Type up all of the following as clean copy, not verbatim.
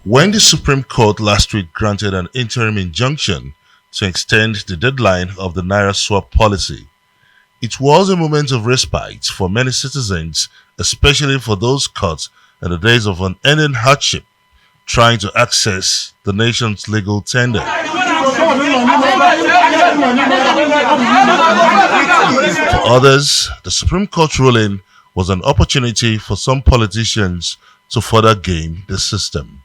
When the Supreme Court last week granted an interim injunction to extend the deadline of the naira swap policy, it was a moment of respite for many citizens, especially for those caught in the days of unending hardship trying to access the nation's legal tender. For others, the Supreme Court ruling was an opportunity for some politicians to further game the system.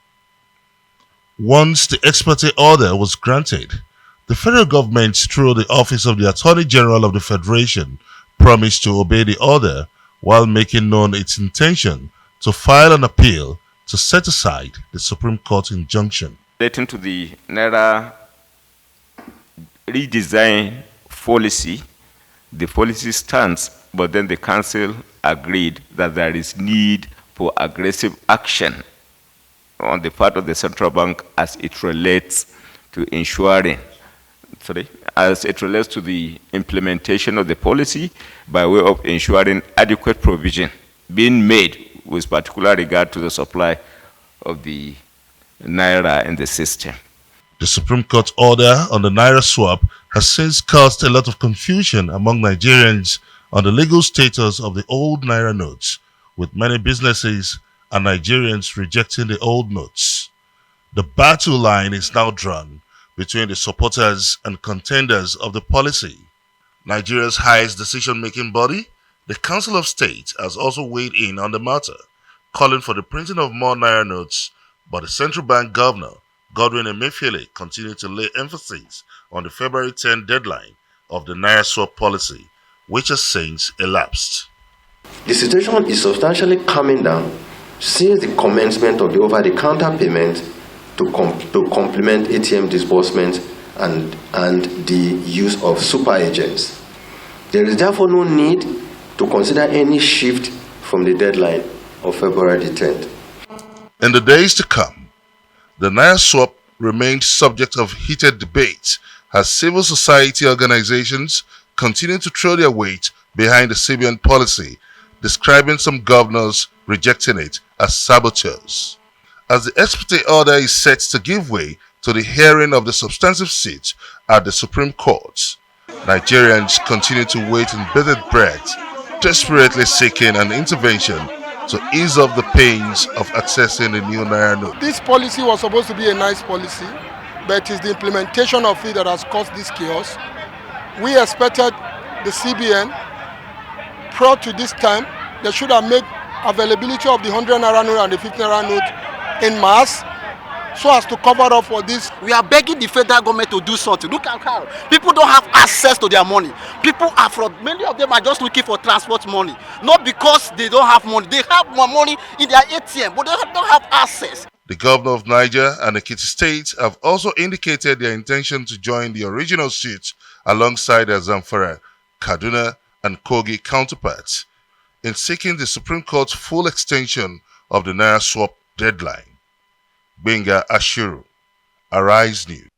Once the ex parte order was granted, the federal government, through the Office of the Attorney General of the Federation, promised to obey the order while making known its intention to file an appeal to set aside the Supreme Court injunction. Relating to the naira redesign policy, the policy stands, but then the council agreed that there is need for aggressive action on the part of the central bank as it relates to as it relates to the implementation of the policy by way of ensuring adequate provision being made with particular regard to the supply of the naira in the system. The Supreme Court order on the naira swap has since caused a lot of confusion among Nigerians on the legal status of the old naira notes, with many businesses and Nigerians rejecting the old notes. The battle line is now drawn between the supporters and contenders of the policy. Nigeria's highest decision-making body, the Council of State, has also weighed in on the matter, calling for the printing of more naira notes, but the central bank governor, Godwin Emefiele, continued to lay emphasis on the February 10 deadline of the naira swap policy, which has since elapsed. The situation is substantially calming down since the commencement of the over-the-counter payment to complement ATM disbursements and the use of super agents. There is therefore no need to consider any shift from the deadline of February 10th. In the days to come, the naira swap remained subject of heated debate as civil society organizations continue to throw their weight behind the CBN policy, describing some governors rejecting it as saboteurs. As the ex parte order is set to give way to the hearing of the substantive seat at the Supreme Court, Nigerians continue to wait in bated breath, desperately seeking an intervention to ease up the pains of accessing the new naira note. This policy was supposed to be a nice policy, but it is the implementation of it that has caused this chaos. We expected the CBN, prior to this time, they should have made availability of the 100 naira note and the 50 naira note in mass, so as to cover up for this. We are begging the federal government to do something. Look at how people don't have access to their money. People are many of them are just looking for transport money, not because they don't have money. They have more money in their ATM, but they don't have access. The governor of Niger and Ekiti State have also indicated their intention to join the original suit alongside their Zamfara, Kaduna, and Kogi counterparts in seeking the Supreme Court's full extension of the naira swap deadline. Gbenga Ashiru, Arise News.